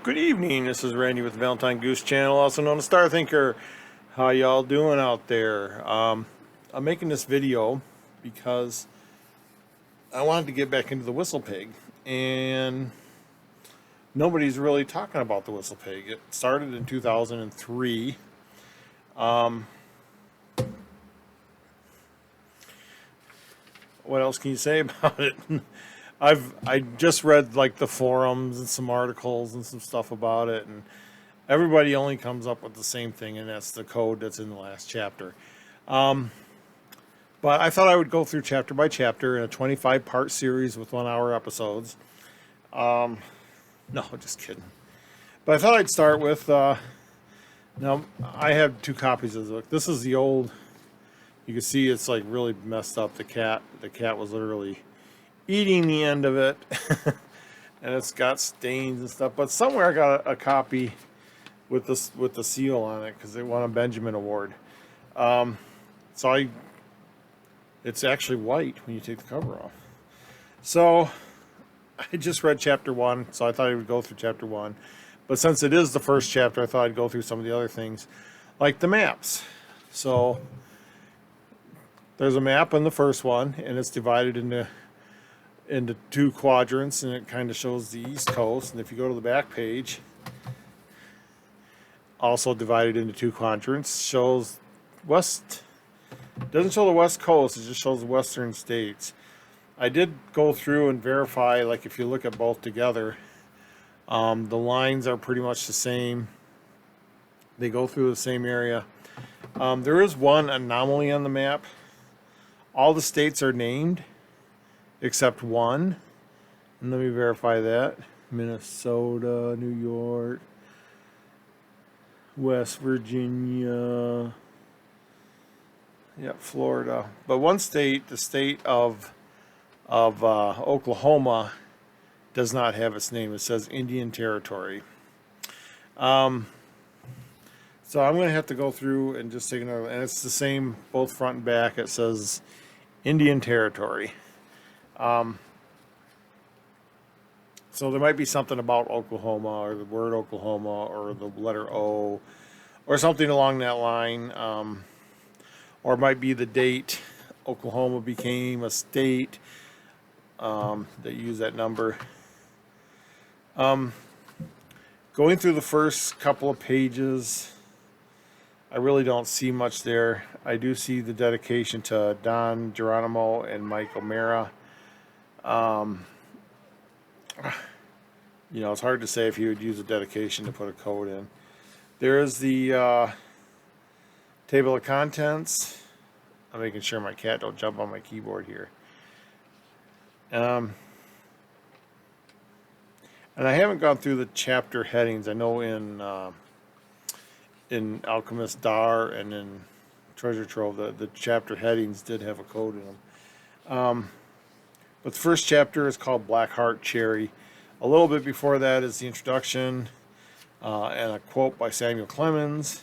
Good evening, this is Randy with the Valentine Goose Channel, also known as Star Thinker. How y'all doing out there? I'm making this video because I wanted to get back into the whistle pig, and nobody's really talking about the whistle pig. It started in 2003. What else can you say about it? I just read like the forums and some articles and some stuff about it, and everybody only comes up with the same thing, and that's the code that's in the last chapter. But I thought I would go through chapter by chapter in a 25-part series with 1-hour episodes. No, just kidding. But I thought I'd start with. Now I have 2 copies of the book. This is the old. You can see it's like really messed up. The cat was literally eating the end of it, and it's got stains and stuff. But somewhere I got a copy with the seal on it because they won a Benjamin Award. It's actually white when you take the cover off. So I just read chapter 1, so I thought I would go through chapter 1. But since it is the first chapter, I thought I'd go through some of the other things, like the maps. So there's a map in the first one, and it's divided into 2 quadrants, and it kind of shows the East Coast. And if you go to the back page, also divided into 2 quadrants, shows west. Doesn't show the West Coast, it just shows the western states. I did go through and verify, like if you look at both together, the lines are pretty much the same. They go through the same area. There is one anomaly on the map. All the states are named except one. And let me verify that. Minnesota, New York, West Virginia, Florida. But one state, the state of Oklahoma, does not have its name. It says Indian Territory. So I'm going to have to go through and just take another, and it's the same both front and back. It says Indian Territory. So there might be something about Oklahoma, or the word Oklahoma, or the letter O, or something along that line. Or it might be the date Oklahoma became a state that used that number. Going through the first couple of pages, I really don't see much there. I do see the dedication to Don Geronimo and Mike O'Mara. It's hard to say if he would use a dedication to put a code in. There is the table of contents. I'm making sure my cat don't jump on my keyboard here. And I haven't gone through the chapter headings. I know in Alchemist Dar and in Treasure Trove, the chapter headings did have a code in them. But the first chapter is called Black Heart Cherry. A little bit before that is the introduction and a quote by Samuel Clemens,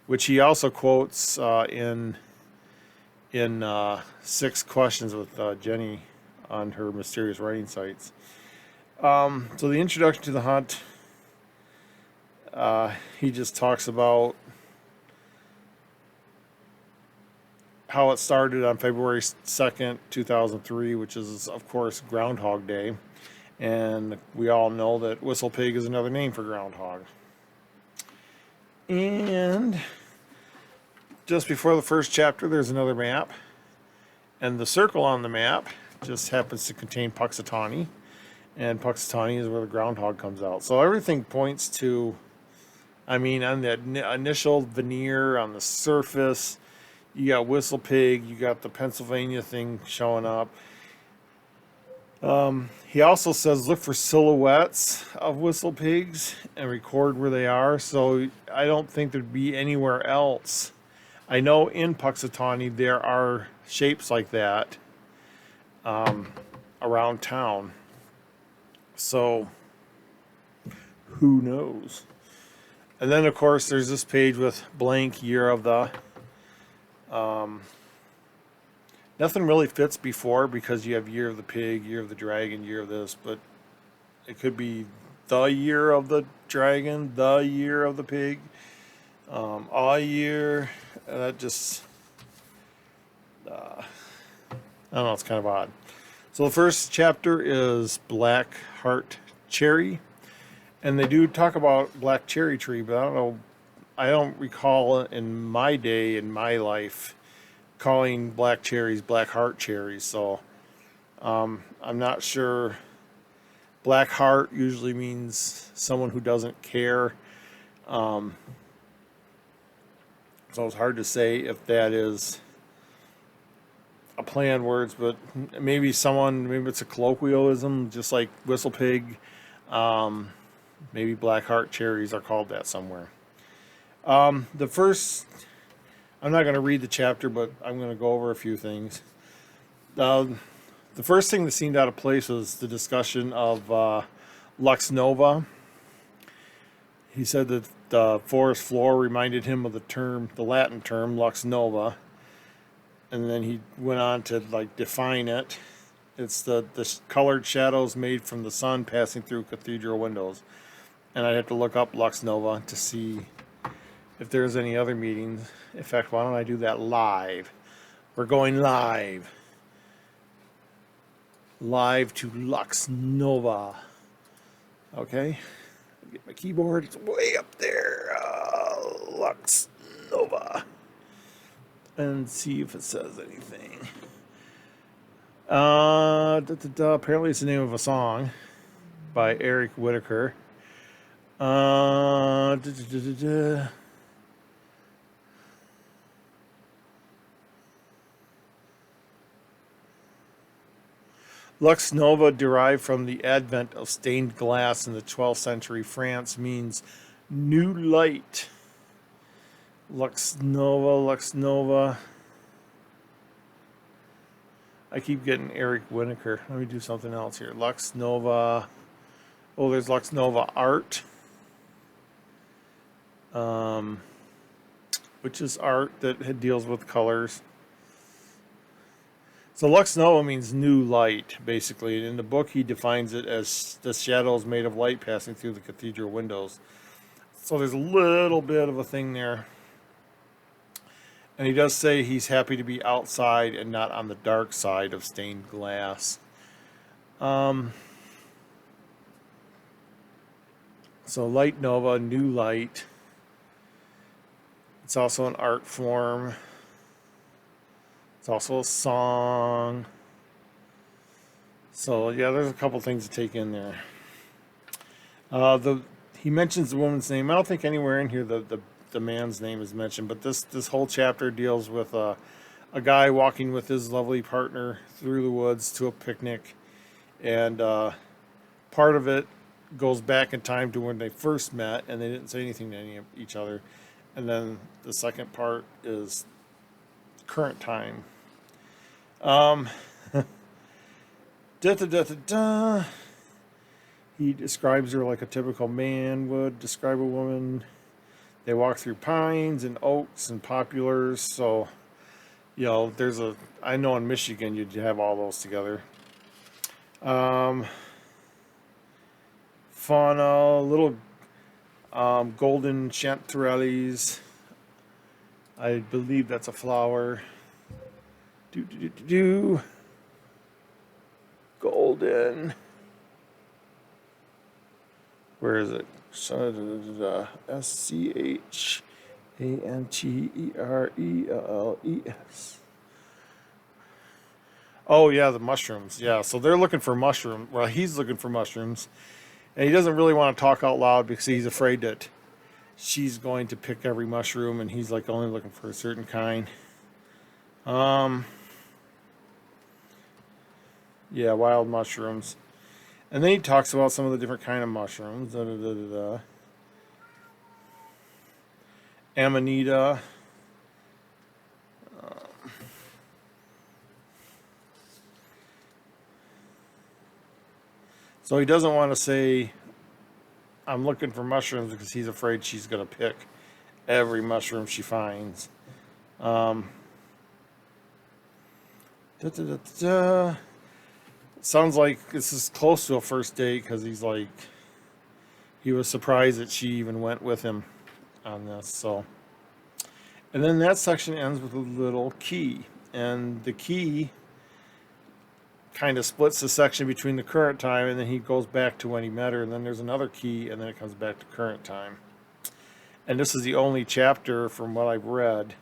which he also quotes in 6 Questions with Jenny on her mysterious writing sites. So the introduction to the hunt, he just talks about how it started on February 2nd, 2003, which is, of course, Groundhog Day. And we all know that whistle pig is another name for groundhog. And just before the first chapter, there's another map. And the circle on the map just happens to contain Puxatawny. And Puxatawny is where the groundhog comes out. So everything points to, on the initial veneer on the surface, you got whistle pig, you got the Pennsylvania thing showing up. He also says look for silhouettes of whistle pigs and record where they are. So I don't think there'd be anywhere else. I know in Puxatawny there are shapes like that around town. So who knows? And then of course there's this page with blank year of the. Nothing really fits before because you have year of the pig, year of the dragon, year of this, but it could be the year of the dragon, the year of the pig, a year. That just, I don't know, it's kind of odd. So the first chapter is Black Heart Cherry. And they do talk about black cherry tree, but I don't know. I don't recall in my day, in my life, calling black cherries black heart cherries. So I'm not sure. Black heart usually means someone who doesn't care. So it's hard to say if that is a play on words, but maybe it's a colloquialism, just like whistle pig. Maybe black heart cherries are called that somewhere. I'm not going to read the chapter, but I'm going to go over a few things. The first thing that seemed out of place was the discussion of Lux Nova. He said that the forest floor reminded him of the Latin term Lux Nova, and then he went on to define it. It's the colored shadows made from the sun passing through cathedral windows. And I'd have to look up Lux Nova to see if there's any other meetings. In fact, why don't I do that live? We're going live. Live to Lux Nova. Okay. Get my keyboard. It's way up there. Lux Nova. And see if it says anything. Apparently it's the name of a song by Eric Whitaker. Lux Nova, derived from the advent of stained glass in the 12th century France, means new light. Lux Nova, Lux Nova. I keep getting Eric Whitaker. Let me do something else here. Lux Nova. Oh, there's Lux Nova Art. Which is art that deals with colors. So Lux Nova means new light, basically. In the book, he defines it as the shadows made of light passing through the cathedral windows. So there's a little bit of a thing there. And he does say he's happy to be outside and not on the dark side of stained glass. So Light Nova, new light. It's also an art form. It's also a song. So yeah, there's a couple things to take in there. He mentions the woman's name. I don't think anywhere in here the man's name is mentioned, but this whole chapter deals with a guy walking with his lovely partner through the woods to a picnic, and part of it goes back in time to when they first met, and they didn't say anything to any of each other, and then the second part is current time. He describes her like a typical man would describe a woman. They walk through pines and oaks and poplars. So, I know in Michigan you'd have all those together. Fauna, little golden chanterelles. I believe that's a flower. Golden. Where is it? SCHANTERELLES. Oh yeah, the mushrooms. Yeah, so they're looking for mushrooms. Well, he's looking for mushrooms, and he doesn't really want to talk out loud because he's afraid that she's going to pick every mushroom, and he's only looking for a certain kind. Yeah, wild mushrooms. And then he talks about some of the different kind of mushrooms. Amanita. So he doesn't want to say, I'm looking for mushrooms, because he's afraid she's going to pick every mushroom she finds. Sounds like this is close to a first date, because he's like, he was surprised that she even went with him on this. So, and then that section ends with a little key, and the key kind of splits the section between the current time, and then he goes back to when he met her, and then there's another key, and then it comes back to current time. And this is the only chapter from what I've read,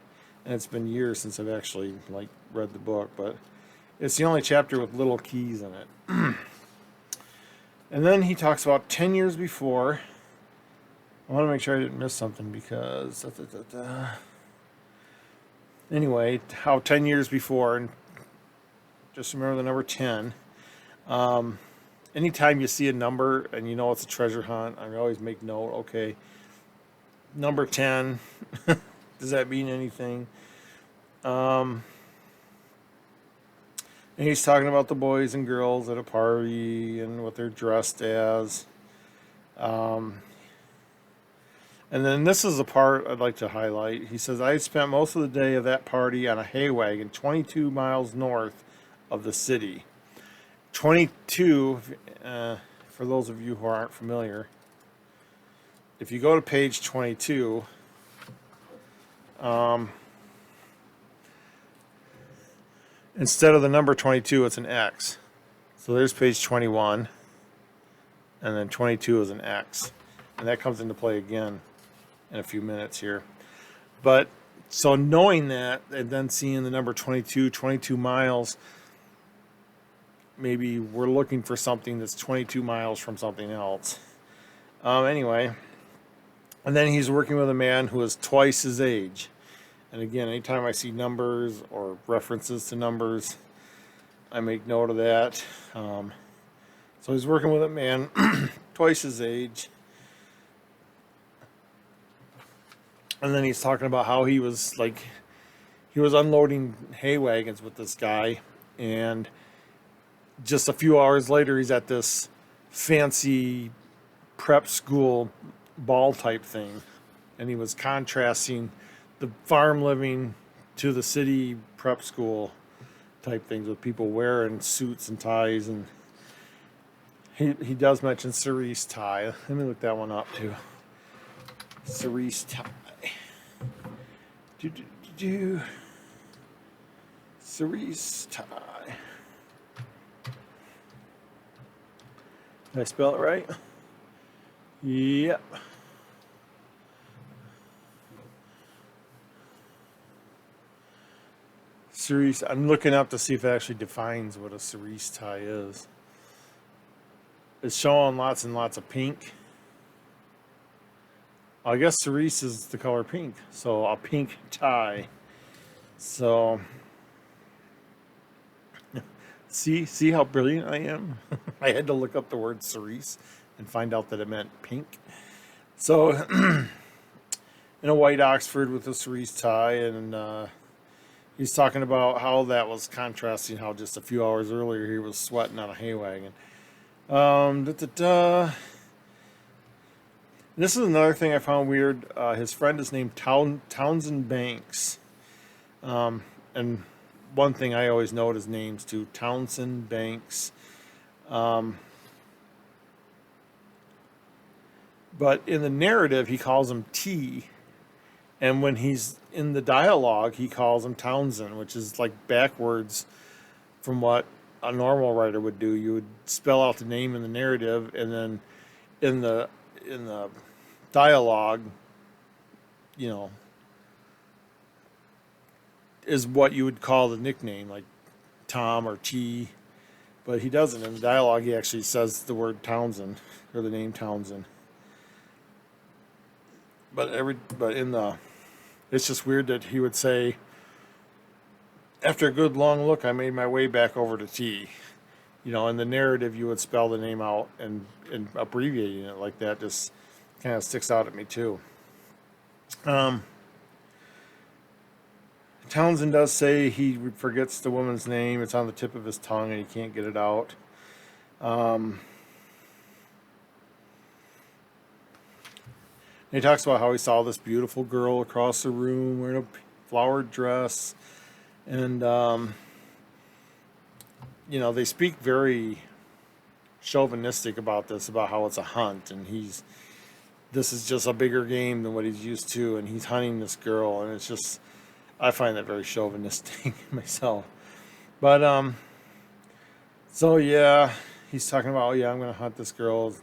and it's been years since I've actually like read the book, but it's the only chapter with little keys in it. And then he talks about 10 years before. I want to make sure I didn't miss something because anyway, how 10 years before, and just remember the number 10. Anytime you see a number and you know it's a treasure hunt, I always make note, okay, number 10, does that mean anything? And he's talking about the boys and girls at a party and what they're dressed as. And then this is the part I'd like to highlight. He says, I spent most of the day of that party on a hay wagon 22 miles north of the city. 22, for those of you who aren't familiar, if you go to page 22, instead of the number 22, it's an X. So there's page 21, and then 22 is an X. And that comes into play again in a few minutes here. But, so knowing that, and then seeing the number 22 miles, maybe we're looking for something that's 22 miles from something else. Anyway, and then he's working with a man who is twice his age. And again, anytime I see numbers or references to numbers, I make note of that. So he's working with a man twice his age. And then he's talking about how he was unloading hay wagons with this guy. And just a few hours later, he's at this fancy prep school ball type thing. And he was contrasting the farm living to the city prep school type things with people wearing suits and ties. And he does mention cerise tie. Let me look that one up too. Cerise tie. Cerise tie. Did I spell it right? Yep. Cerise. I'm looking up to see if it actually defines what a cerise tie is. It's showing lots and lots of pink. I guess cerise is the color pink, so a pink tie. So, see how brilliant I am? I had to look up the word cerise and find out that it meant pink. So, in a white Oxford with a cerise tie, and he's talking about how that was contrasting how just a few hours earlier he was sweating on a hay wagon. This is another thing I found weird. His friend is named Townsend Banks. And one thing I always note is names too. Townsend Banks. But in the narrative, he calls him T. And when he's in the dialogue, he calls him Townsend, which is like backwards from what a normal writer would do. You would spell out the name in the narrative, and then in the dialogue, you know, is what you would call the nickname, like Tom or T. But he doesn't. In the dialogue, he actually says the word Townsend, or the name Townsend. But it's just weird that he would say, after a good long look, I made my way back over to T. You know, in the narrative, you would spell the name out, and abbreviating it like that just kind of sticks out at me too. Townsend does say he forgets the woman's name. It's on the tip of his tongue and he can't get it out. He talks about how he saw this beautiful girl across the room wearing a flowered dress. And, you know, they speak very chauvinistic about this, about how it's a hunt, and this is just a bigger game than what he's used to, and he's hunting this girl, and it's just, I find that very chauvinistic myself. But so yeah, he's talking about, oh yeah, I'm gonna hunt this girl,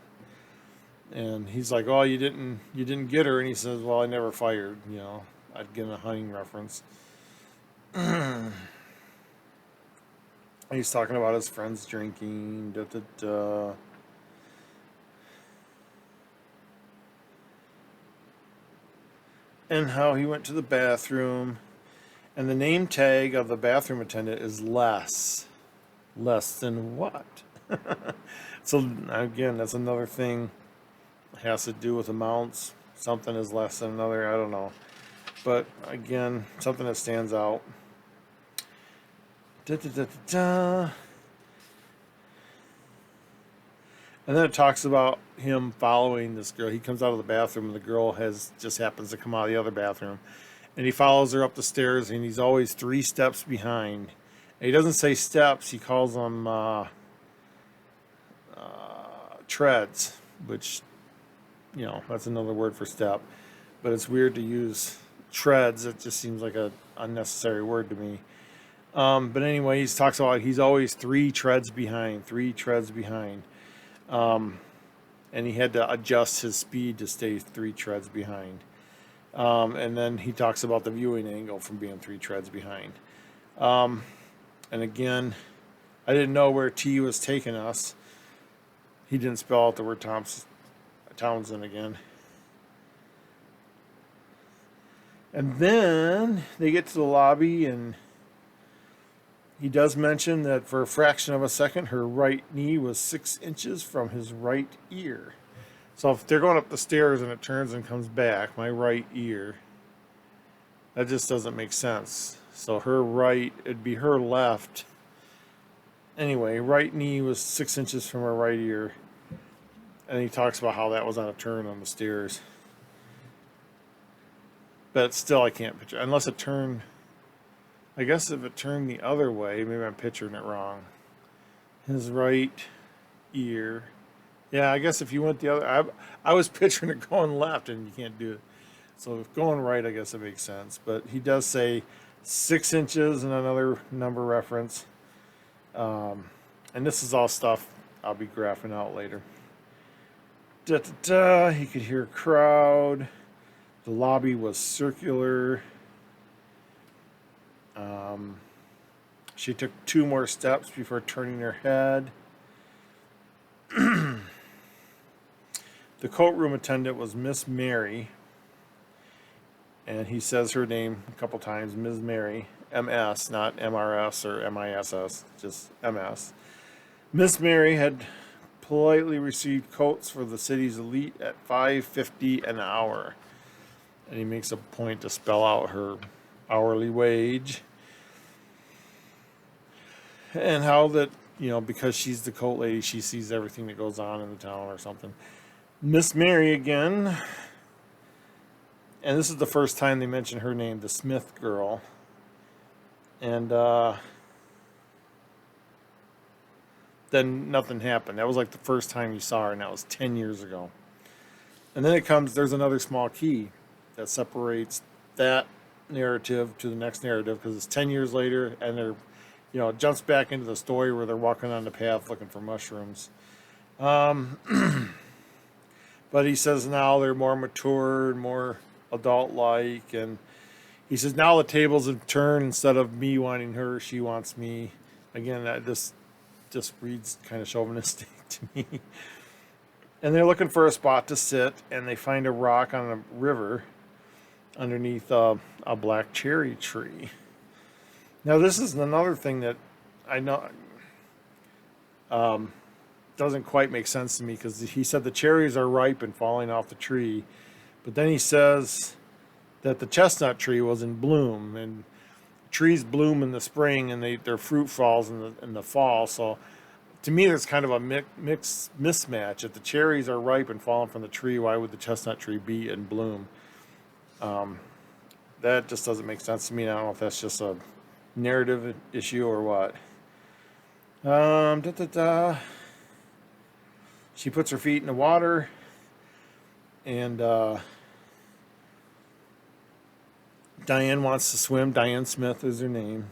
and he's like, oh, you didn't get her, and he says, well, I never fired, I'd get a hunting reference. And he's talking about his friends drinking, da da da. And how he went to the bathroom. And the name tag of the bathroom attendant is less. Less than what? So, again, that's another thing. It has to do with amounts. Something is less than another. I don't know. But, again, something that stands out. Da, da, da, da, da. And then it talks about him following this girl. He comes out of the bathroom, and the girl just happens to come out of the other bathroom. And he follows her up the stairs, and he's always 3 steps behind. And he doesn't say steps, he calls them treads, which, that's another word for step. But it's weird to use treads. It just seems like an unnecessary word to me. But anyway, he talks about he's always 3 treads behind, 3 treads behind. And he had to adjust his speed to stay 3 treads behind. And then he talks about the viewing angle from being 3 treads behind. And again, I didn't know where T was taking us. He didn't spell out the word Townsend again. And then they get to the lobby, and he does mention that for a fraction of a second, her right knee was 6 inches from his right ear. So if they're going up the stairs and it turns and comes back, my right ear, that just doesn't make sense. So her right, it'd be her left. Anyway, right knee was 6 inches from her right ear. And he talks about how that was on a turn on the stairs. But still, I can't picture, unless it turned, I guess if it turned the other way, maybe I'm picturing it wrong. His right ear. Yeah, I guess if you went the other, I was picturing it going left, and you can't do it. So if going right, I guess it makes sense. But he does say 6 inches and another number reference. And this is all stuff I'll be graphing out later. Da, da, da. He could hear a crowd. The lobby was circular. She took 2 more steps before turning her head. The coat room attendant was Miss Mary, and he says her name a couple times, Ms. Mary, M.S., not M.R.S. or M.I.S.S., just M.S. Miss Mary had politely received coats for the city's elite at $5.50 an hour, and he makes a point to spell out her hourly wage, and how that, because she's the coat lady, she sees everything that goes on in the town or something. Miss Mary again, and this is the first time they mention her name, the Smith girl, and then nothing happened. That was like the first time you saw her, and that was 10 years ago. And then there's another small key that separates that narrative to the next narrative, because it's 10 years later, and they're, it jumps back into the story where they're walking on the path looking for mushrooms. But he says now they're more mature, more adult-like, and he says now the tables have turned. Instead of me wanting her, she wants me. Again, this just reads kind of chauvinistic to me. And they're looking for a spot to sit, and they find a rock on a river underneath a black cherry tree. Now, this is another thing that I know doesn't quite make sense to me, because he said the cherries are ripe and falling off the tree, but then he says that the chestnut tree was in bloom, and trees bloom in the spring and their fruit falls in the fall. So to me, there's kind of a mixed mismatch. If the cherries are ripe and falling from the tree, why would the chestnut tree be in bloom? That just doesn't make sense to me. I don't know if that's just a narrative issue or what. Da, da, da. She puts her feet in the water, and Diane wants to swim. Diane Smith is her name.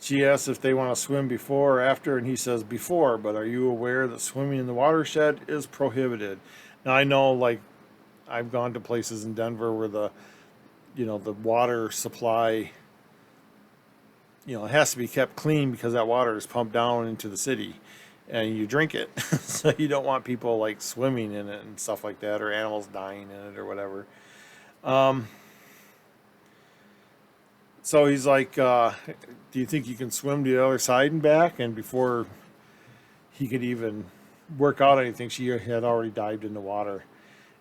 She asks if they want to swim before or after, and he says before, but are you aware that swimming in the watershed is prohibited? Now, I know, like, I've gone to places in Denver where the water supply, it has to be kept clean because that water is pumped down into the city and you drink it. So you don't want people like swimming in it and stuff like that, or animals dying in it or whatever. So he's like, do you think you can swim to the other side and back? And before he could even work out anything, she had already dived in the water.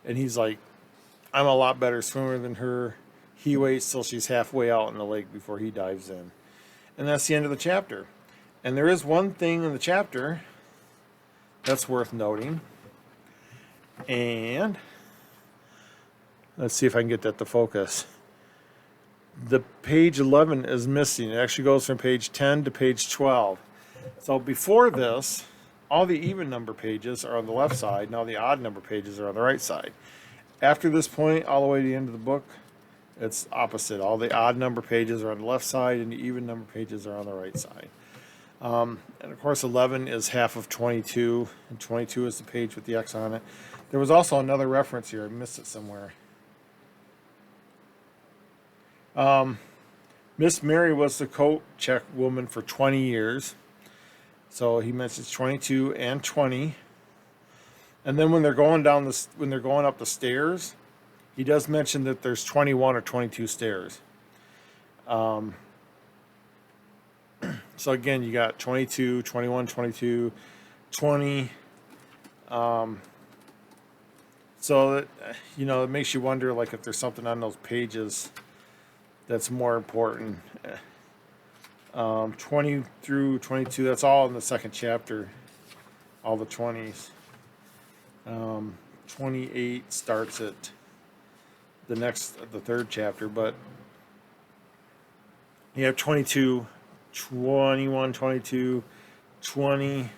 And he's like, I'm a lot better swimmer than her. He waits till she's halfway out in the lake before he dives in. And that's the end of the chapter. And there is one thing in the chapter that's worth noting. And let's see if I can get that to focus. The page 11 is missing. It actually goes from page 10 to page 12. So before this, all the even number pages are on the left side. Now the odd number pages are on the right side. After this point, all the way to the end of the book, it's opposite. All the odd number pages are on the left side, and the even number pages are on the right side. And of course, 11 is half of 22, and 22 is the page with the X on it. There was also another reference here. I missed it somewhere. Miss Mary was the coat check woman for 20 years. So he mentions 22 and 20. And then when they're going up the stairs, he does mention that there's 21 or 22 stairs. So again, you got 22, 21, 22, 20. So that, it makes you wonder, like, if there's something on those pages that's more important. 20 through 22, that's all in the second chapter, all the 20s. 28 starts at the third chapter, but you have 22, 21, 22, 20,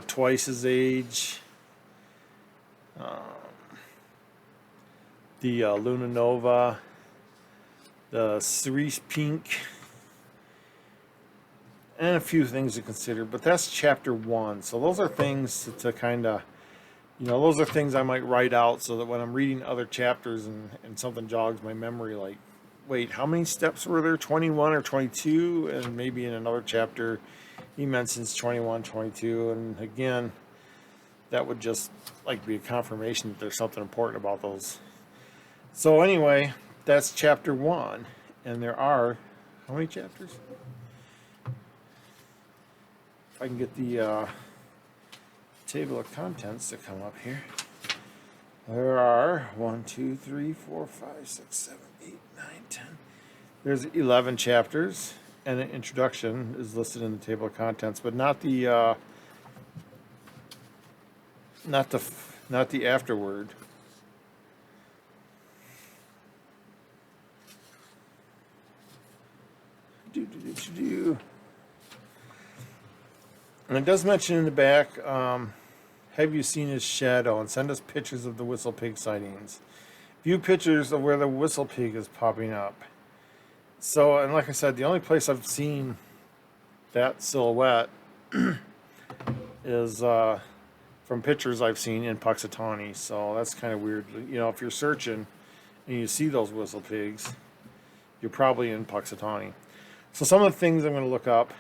twice his age, the Luna Nova, the cerise pink, and a few things to consider. But that's chapter 1. So those are things to kind of, those are things I might write out so that when I'm reading other chapters and something jogs my memory, like, wait, how many steps were there? 21 or 22? And maybe in another chapter he mentions 21, 22. And again, that would just like be a confirmation that there's something important about those. So anyway, that's chapter 1. And there are, how many chapters? If I can get the table of contents to come up here. There are 1, 2, 3, 4, 5, 6, 7, 8, 9, 10. There's 11 chapters, and an introduction is listed in the table of contents, but not the afterword. And it does mention in the back, have you seen his shadow? And send us pictures of the whistle pig sightings. View pictures of where the whistle pig is popping up. So, and like I said, the only place I've seen that silhouette is from pictures I've seen in Puxatawny. So that's kind of weird. If you're searching and you see those whistle pigs, you're probably in Puxatawny. So some of the things I'm going to look up.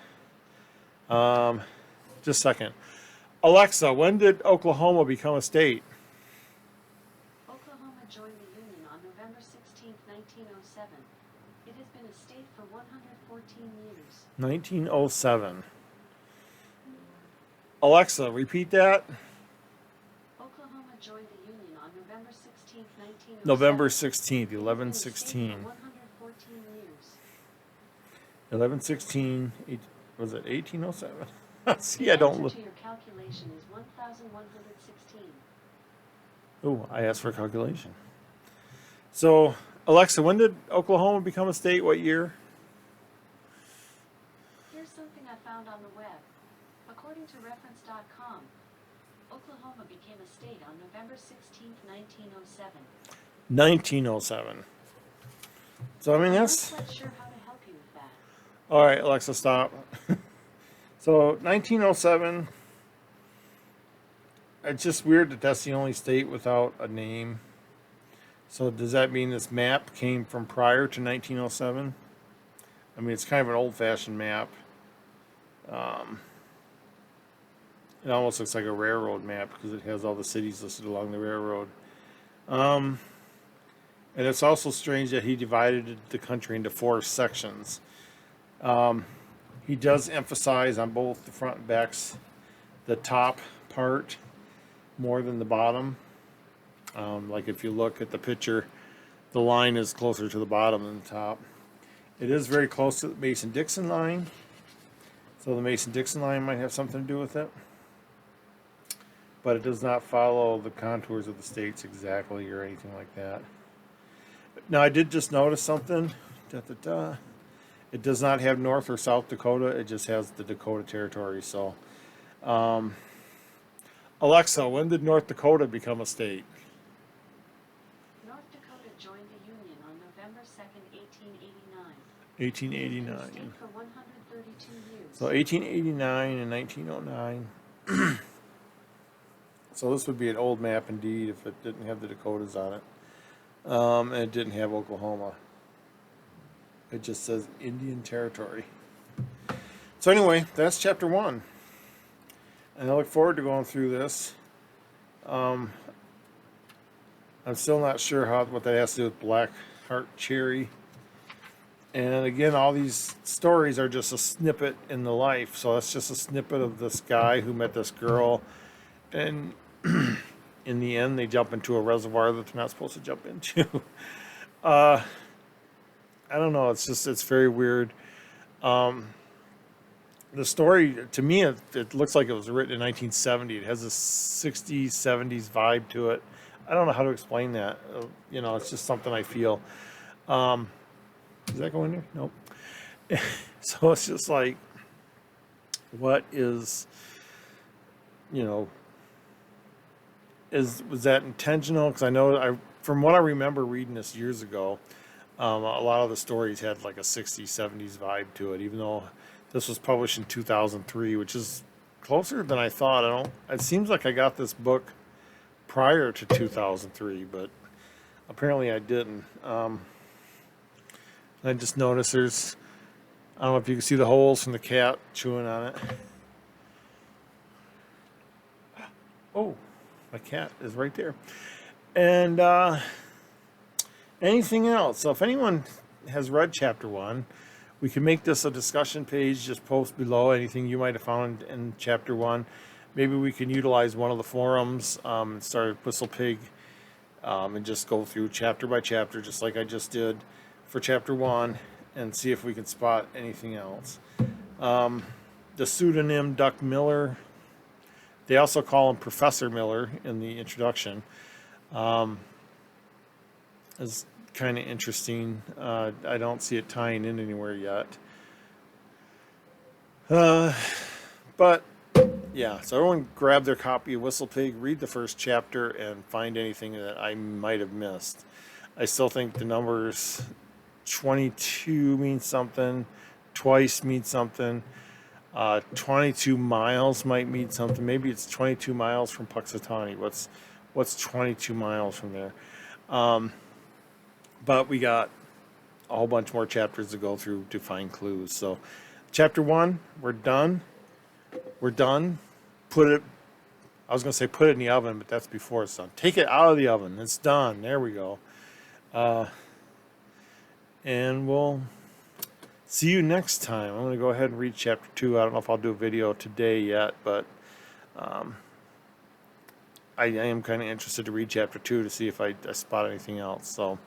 Just a second. Alexa, when did Oklahoma become a state? Oklahoma joined the Union on November 16, 1907. It has been a state for 114 years. 1907. Alexa, repeat that. Oklahoma joined the Union on November 16, 1907. November 16th, 1116. 114 years. 1116, was it 1807? See, The I don't answer look. to your calculation is 1,116. Oh, I asked for a calculation. So, Alexa, when did Oklahoma become a state? What year? Here's something I found on the web. According to reference.com, Oklahoma became a state on November 16th, 1907. 1907. So, I mean, I'm not that's... quite sure how to help you with that. All right, Alexa, stop. So, 1907. It's just weird that that's the only state without a name. So, does that mean this map came from prior to 1907? I mean, it's kind of an old-fashioned map. It almost looks like a railroad map because it has all the cities listed along the railroad. And it's also strange that he divided the country into 4 sections. He does emphasize on both the front and backs the top part more than the bottom. Like if you look at the picture, the line is closer to the bottom than the top. It is very close to the Mason-Dixon line, so the Mason-Dixon line might have something to do with it. But it does not follow the contours of the states exactly or anything like that. Now, I did just notice something. It does not have North or South Dakota. It just has the Dakota Territory. So, Alexa, when did North Dakota become a state? North Dakota joined the Union on November 2nd, 1889. 1889. It was a state for 132 years. So 1889 and 1909. So this would be an old map indeed if it didn't have the Dakotas on it. And it didn't have Oklahoma. It just says Indian Territory. So anyway, that's chapter 1. And I look forward to going through this. I'm still not sure what that has to do with Black Heart Cherry. And again, all these stories are just a snippet in the life. So that's just a snippet of this guy who met this girl. And in the end, they jump into a reservoir that they're not supposed to jump into. I don't know. It's very weird. The story, to me, it looks like it was written in 1970. It has a 60s, 70s vibe to it. I don't know how to explain that. It's just something I feel. Does that go in there? Nope. So it's just like, what is, was that intentional? Because I know, from what I remember reading this years ago, a lot of the stories had like a 60s, 70s vibe to it, even though this was published in 2003, which is closer than I thought. It seems like I got this book prior to 2003, but apparently I didn't. I just noticed I don't know if you can see the holes from the cat chewing on it. Oh, my cat is right there. And anything else? So if anyone has read chapter 1, we can make this a discussion page. Just post below anything you might have found in chapter 1. Maybe we can utilize one of the forums and start at Whistle Pig and just go through chapter by chapter, just like I just did for chapter 1, and see if we can spot anything else. The pseudonym Duck Miller, they also call him Professor Miller in the introduction, is kind of interesting. I don't see it tying in anywhere yet. But yeah, so everyone grab their copy of Whistle Pig, read the first chapter, and find anything that I might have missed. I still think the numbers 22 means something, twice means something, 22 miles might mean something. Maybe it's 22 miles from Puxatawny. What's 22 miles from there? But we got a whole bunch more chapters to go through to find clues. So chapter 1, we're done. I was going to say put it in the oven, but that's before it's done. Take it out of the oven. It's done. There we go. And we'll see you next time. I'm going to go ahead and read chapter 2. I don't know if I'll do a video today yet, but I am kind of interested to read chapter 2 to see if I spot anything else. So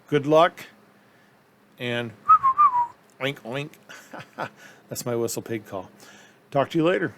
good luck, and oink oink. That's my Whistle Pig call. Talk to you later.